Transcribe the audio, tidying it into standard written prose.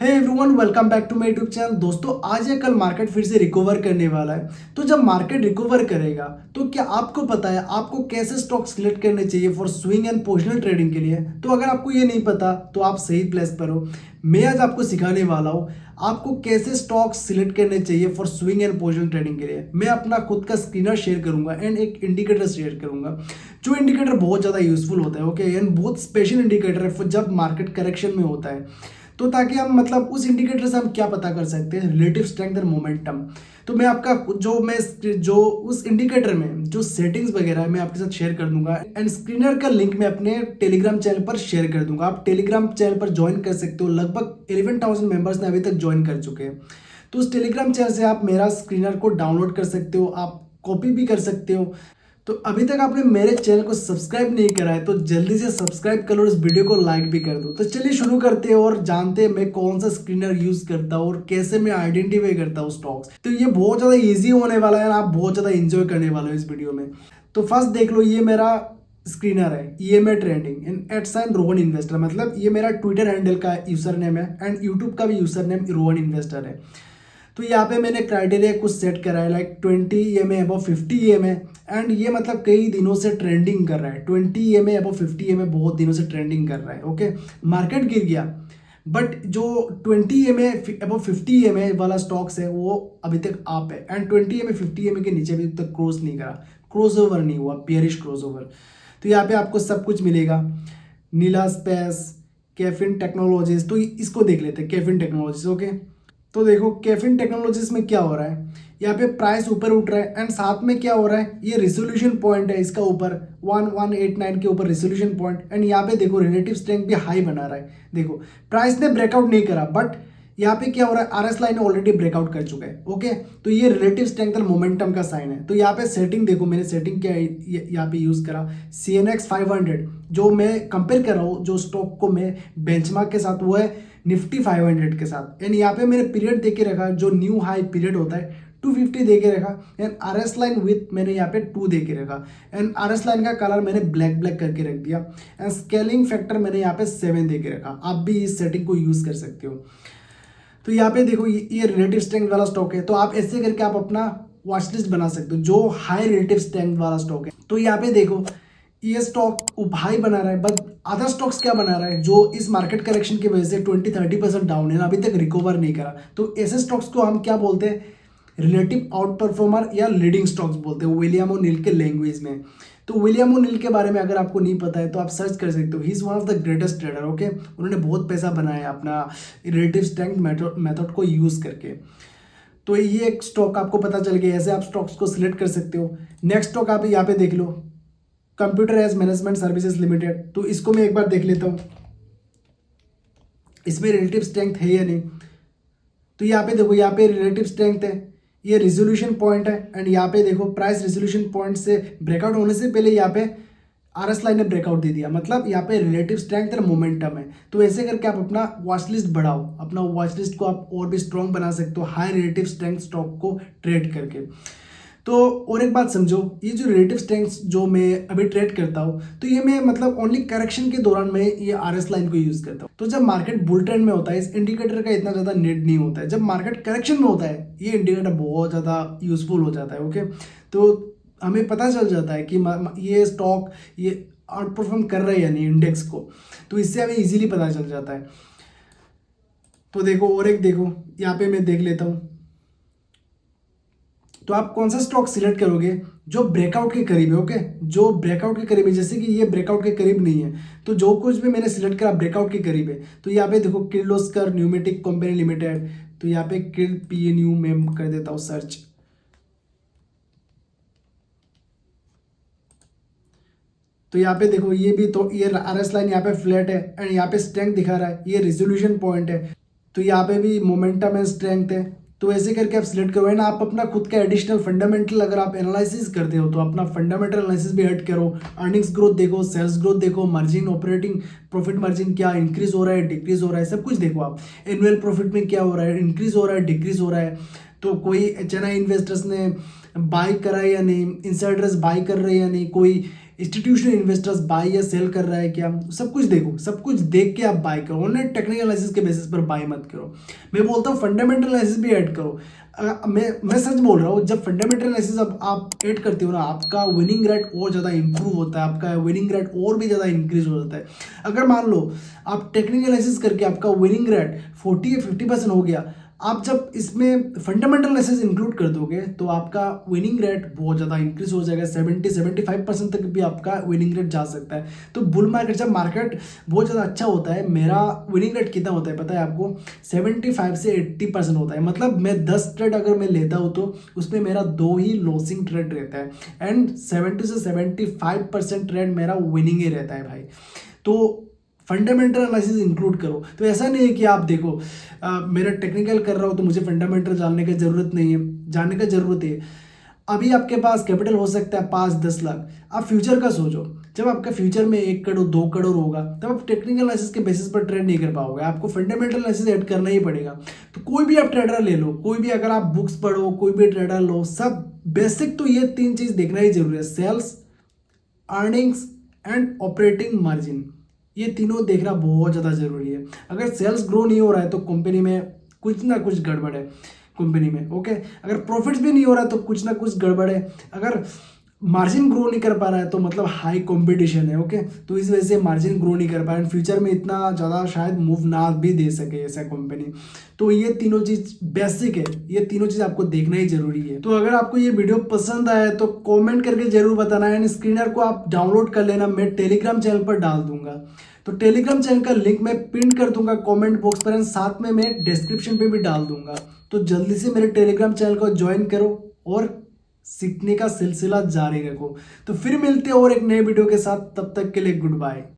Hey everyone, welcome back to my YouTube channel. दोस्तों, आज या कल मार्केट फिर से रिकवर करने वाला है। तो जब मार्केट रिकवर करेगा तो क्या आपको पता है आपको कैसे स्टॉक सिलेक्ट करने चाहिए for swing and positional trading के लिए? तो अगर आपको ये नहीं पता तो आप सही प्लेस पर हो। मैं आज आपको सिखाने वाला हूँ आपको कैसे स्टॉक सिलेक्ट करने चाहिए for swing and positional trading के लिए। मैं अपना खुद का स्क्रीनर शेयर करूंगा एंड एक इंडिकेटर शेयर करूंगा, जो इंडिकेटर बहुत ज़्यादा यूजफुल होता है। ओके, एंड बहुत स्पेशल इंडिकेटर है for जब मार्केट करेक्शन में होता है। तो ताकि हम मतलब उस इंडिकेटर से हम क्या पता कर सकते हैं, रिलेटिव स्ट्रेंथ एंड मोमेंटम। तो मैं आपका जो उस इंडिकेटर में जो सेटिंग्स वगैरह है मैं आपके साथ शेयर कर दूंगा एंड स्क्रीनर का लिंक मैं अपने टेलीग्राम चैनल पर शेयर कर दूंगा। आप टेलीग्राम चैनल पर ज्वाइन कर सकते हो। लगभग 11,000 मेंबर्स ने अभी तक ज्वाइन कर चुके हैं। तो उस टेलीग्राम चैनल से आप मेरा स्क्रीनर को डाउनलोड कर सकते हो, आप कॉपी भी कर सकते हो। तो अभी तक आपने मेरे चैनल को सब्सक्राइब नहीं करा है तो जल्दी से सब्सक्राइब कर लो और इस वीडियो को लाइक भी कर दो। तो चलिए शुरू करते हैं और जानते हैं मैं कौन सा स्क्रीनर यूज करता हूँ और कैसे मैं आइडेंटिफाई करता हूँ स्टॉक्स। तो ये बहुत ज्यादा इजी होने वाला है, आप बहुत ज्यादा इंजॉय करने वाले हो इस वीडियो में। तो फर्स्ट देख लो, ये मेरा स्क्रीनर है EMA trending in @, Rohan investor. मतलब ये मेरा ट्विटर हैंडल का यूजर नेम है एंड यूट्यूब का भी यूजर नेम रोहन इन्वेस्टर है। तो यहाँ पे मैंने क्राइटेरिया कुछ सेट करा है, like 20 EMA above 50 EMA। And ये मतलब कई दिनों से ट्रेंडिंग कर रहा है। 20 EMA अबव 50 EMA बहुत दिनों से ट्रेंडिंग कर रहा है। ओके, मार्केट गिर गया बट जो 20 EMA अबव 50 EMA वाला स्टॉक्स है वो अभी तक अप है एंड 20 EMA 50 EMA के नीचे अभी तक क्रॉस नहीं करा, क्रॉस ओवर नहीं हुआ, पियरिश क्रॉस ओवर। तो यहाँ पे आपको सब कुछ मिलेगा, नीला स्पेस, कैफिन टेक्नोलॉजीज। तो इसको देख लेते हैं, कैफिन टेक्नोलॉजीज। ओके, तो देखो कैफिन टेक्नोलॉजीज में क्या हो रहा है, यहाँ पे प्राइस ऊपर उठ रहा है एंड साथ में क्या हो रहा है, ये रिजोल्यूशन पॉइंट है इसका ऊपर 1189 के ऊपर रिजोल्यूशन पॉइंट। एंड यहाँ पे देखो रिलेटिव स्ट्रेंथ भी हाई बना रहा है। देखो प्राइस ने ब्रेकआउट नहीं करा बट यहाँ पे क्या हो रहा है, RS लाइन ऑलरेडी ब्रेकआउट कर चुका है। ओके, तो ये रिलेटिव स्ट्रेंथ और मोमेंटम का साइन है। तो यहाँ पे सेटिंग देखो, मैंने सेटिंग क्या यहाँ पे यूज करा, CNX 500 जो मैं कंपेयर कर रहा हूँ, जो स्टॉक को मैं बेंचमार्क के साथ, वो है निफ्टी 500 के साथ। एंड यहाँ पे मैंने पीरियड दे के रखा, जो न्यू हाई पीरियड होता है 250 दे के रखा। एंड RS लाइन विथ मैंने यहाँ पे 2 दे के रखा एंड RS लाइन का कलर मैंने ब्लैक ब्लैक करके रख दिया एंड स्केलिंग फैक्टर मैंने यहाँ पे 7 दे के रखा। आप भी इस सेटिंग को यूज कर सकते हो। तो यहाँ पे देखो ये रिलेटिव स्ट्रेंथ वाला स्टॉक है, तो आप ऐसे करके आप अपना वॉच लिस्ट बना सकते हो जो हाई रिलेटिव स्ट्रेंथ वाला स्टॉक है। तो यहाँ पे देखो ये स्टॉक हाई बना रहा है बट अदर स्टॉक्स क्या बना रहा है, जो इस मार्केट करेक्शन की वजह से 20-30% डाउन है, अभी तक रिकवर नहीं करा। तो ऐसे स्टॉक्स को हम क्या बोलते हैं, रिलेटिव आउट परफॉर्मर या लीडिंग स्टॉक्स बोलते हैं विलियम ओ'नील के लैंग्वेज में। तो विलियम ओ'नील के बारे में अगर आपको नहीं पता है तो आप सर्च कर सकते हो, he is one of the greatest trader. Okay, उन्होंने बहुत पैसा बनाया अपना रिलेटिव स्ट्रेंथ मेथड को यूज़ करके। तो ये एक स्टॉक आपको पता चल गया, ऐसे आप स्टॉक्स को सिलेक्ट कर सकते हो। नेक्स्ट स्टॉक आप यहाँ पे देख लो, computer age management services limited. तो इसको मैं एक बार देख लेता हूँ इसमें रिलेटिव स्ट्रेंथ है या नहीं। तो यहाँ पे देखो, यहाँ पे रिलेटिव स्ट्रेंथ है, ये रिजोल्यूशन पॉइंट है एंड यहाँ पे देखो प्राइस रिजोल्यूशन पॉइंट से ब्रेकआउट होने से पहले यहाँ पे RS लाइन ने ब्रेकआउट दे दिया, मतलब यहाँ पे रिलेटिव स्ट्रेंथ और मोमेंटम है। तो ऐसे करके आप अपना वॉच लिस्ट बढ़ाओ, अपना वॉच लिस्ट को आप और भी स्ट्रॉन्ग बना सकते हो हाई रिलेटिव स्ट्रेंथ स्टॉक को ट्रेड करके। तो और एक बात समझो, ये जो रिलेटिव स्ट्रेंथ जो मैं अभी ट्रेड करता हूँ तो ये मैं मतलब ओनली करेक्शन के दौरान मैं ये RS लाइन को यूज करता हूँ। तो जब मार्केट बुल ट्रेंड में होता है इस इंडिकेटर का इतना ज़्यादा नीड नहीं होता है, जब मार्केट करेक्शन में होता है ये इंडिकेटर बहुत ज़्यादा यूजफुल हो जाता है। ओके, तो हमें पता चल जाता है कि ये स्टॉक ये आउट परफॉर्म कर रहा है या नहीं इंडेक्स को, तो इससे हमें इजीली पता चल जाता है। तो देखो और एक देखो यहाँ पे मैं देख लेता हूँ, तो आप कौन सा स्टॉक सिलेक्ट करोगे जो ब्रेकआउट के करीब है। ओके, जो ब्रेकआउट के करीब है, जैसे कि ये ब्रेकआउट के करीब नहीं है तो जो कुछ भी मैंने सिलेक्ट करा ब्रेकआउट के करीब है। तो यहाँ पे देखो किर्लोस्कर न्यूमेटिक कंपनी लिमिटेड, तो यहाँ पे किल PNU में कर देता हूँ सर्च। तो यहाँ पे देखो ये भी, तो ये RS लाइन यहाँ पे फ्लैट है एंड यहाँ पे स्ट्रेंथ दिखा रहा है, ये रिजोल्यूशन पॉइंट है। तो यहाँ पे भी मोमेंटम है, स्ट्रेंथ है। तो ऐसे करके आप सिलेक्ट करो ना, आप अपना खुद का एडिशनल फंडामेंटल अगर आप एनालिसिस करते हो तो अपना फंडामेंटल एनालिसिस भी ऐड करो, अर्निंग्स ग्रोथ देखो, सेल्स ग्रोथ देखो, मार्जिन, ऑपरेटिंग प्रॉफिट मार्जिन क्या इंक्रीज हो रहा है डिक्रीज हो रहा है, सब कुछ देखो आप। एनुअल प्रॉफिट में क्या हो रहा है, इंक्रीज हो रहा है डिक्रीज हो रहा है, तो कोई HNI इन्वेस्टर्स ने बाई करा है या नहीं, इंसाइडर्स बाई कर रहे हैं या नहीं, कोई इंस्टीट्यूशनल इन्वेस्टर्स बाय या सेल कर रहा है क्या, सब कुछ देखो, सब कुछ देख के आप बाय करो। ओनली टेक्निकल एनालिसिस के बेसिस पर बाय मत करो। मैं बोलता हूँ फंडामेंटल एनालिसिस भी ऐड करो। मैं सच बोल रहा हूँ, जब फंडामेंटल एनालिसिस अब आप ऐड करते हो ना, आपका विनिंग रेट और ज़्यादा इंप्रूव होता है, आपका विनिंग रेट और भी ज़्यादा इंक्रीज हो जाता है। अगर मान लो आप टेक्निकल एनालिसिस करके आपका विनिंग रेट 40 या 50% हो गया, आप जब इसमें फंडामेंटल एनालिसिस इंक्लूड कर दोगे तो आपका विनिंग रेट बहुत ज़्यादा इंक्रीज हो जाएगा। 70-75% तक भी आपका विनिंग रेट जा सकता है। तो बुल मार्केट, जब मार्केट बहुत ज़्यादा अच्छा होता है, मेरा विनिंग रेट कितना होता है पता है आपको? 75 से 80% होता है। मतलब मैं 10 ट्रेड अगर मैं लेता हूँ तो उसमें मेरा 2 ही लॉसिंग ट्रेड रहता है एंड 70 से 75% ट्रेड मेरा विनिंग ही रहता है भाई। तो फंडामेंटल एनालिसिस इंक्लूड करो। तो ऐसा नहीं है कि आप देखो मेरा टेक्निकल कर रहा हूँ तो मुझे फंडामेंटल जानने की ज़रूरत नहीं है, जानने का ज़रूरत है। अभी आपके पास कैपिटल हो सकता है 5-10 लाख, आप फ्यूचर का सोचो। जब आपका फ्यूचर में 1 करोड़ 2 करोड़ होगा तब आप टेक्निकल एनालिसिस के बेसिस पर ट्रेड नहीं कर पाओगे, आपको फंडामेंटल एनालिसिस ऐड करना ही पड़ेगा। तो कोई भी आप ट्रेडर ले लो, कोई भी, अगर आप बुक्स पढ़ो, कोई भी ट्रेडर लो, सब बेसिक तो ये 3 चीज़ देखना ही जरूरी है: sales, earnings and operating margin. ये तीनों देखना बहुत ज़्यादा ज़रूरी है। अगर सेल्स ग्रो नहीं हो रहा है तो कंपनी में कुछ ना कुछ गड़बड़ है कंपनी में, ओके। अगर प्रॉफिट्स भी नहीं हो रहा है तो कुछ ना कुछ गड़बड़ है। अगर मार्जिन ग्रो नहीं कर पा रहा है तो मतलब हाई कंपटीशन है, ओके। तो इस वजह से मार्जिन ग्रो नहीं कर पा रहा है, फ्यूचर में इतना ज़्यादा शायद मूव ना भी दे सके ऐसा कंपनी। तो ये तीनों चीज़ बेसिक है, ये तीनों चीज़ आपको देखना ही जरूरी है। तो अगर आपको ये वीडियो पसंद आया तो कमेंट करके जरूर बताना एंड स्क्रीनर को आप डाउनलोड कर लेना, मैं टेलीग्राम चैनल पर डाल दूंगा। तो टेलीग्राम चैनल का लिंक मैं पिन कर दूंगा कमेंट बॉक्स पर एंड साथ में मैं डिस्क्रिप्शन पे भी डाल दूंगा। तो जल्दी से मेरे टेलीग्राम चैनल को ज्वाइन करो और सीखने का सिलसिला जारी रखो। तो फिर मिलते हैं और एक नए वीडियो के साथ, तब तक के लिए गुड बाय।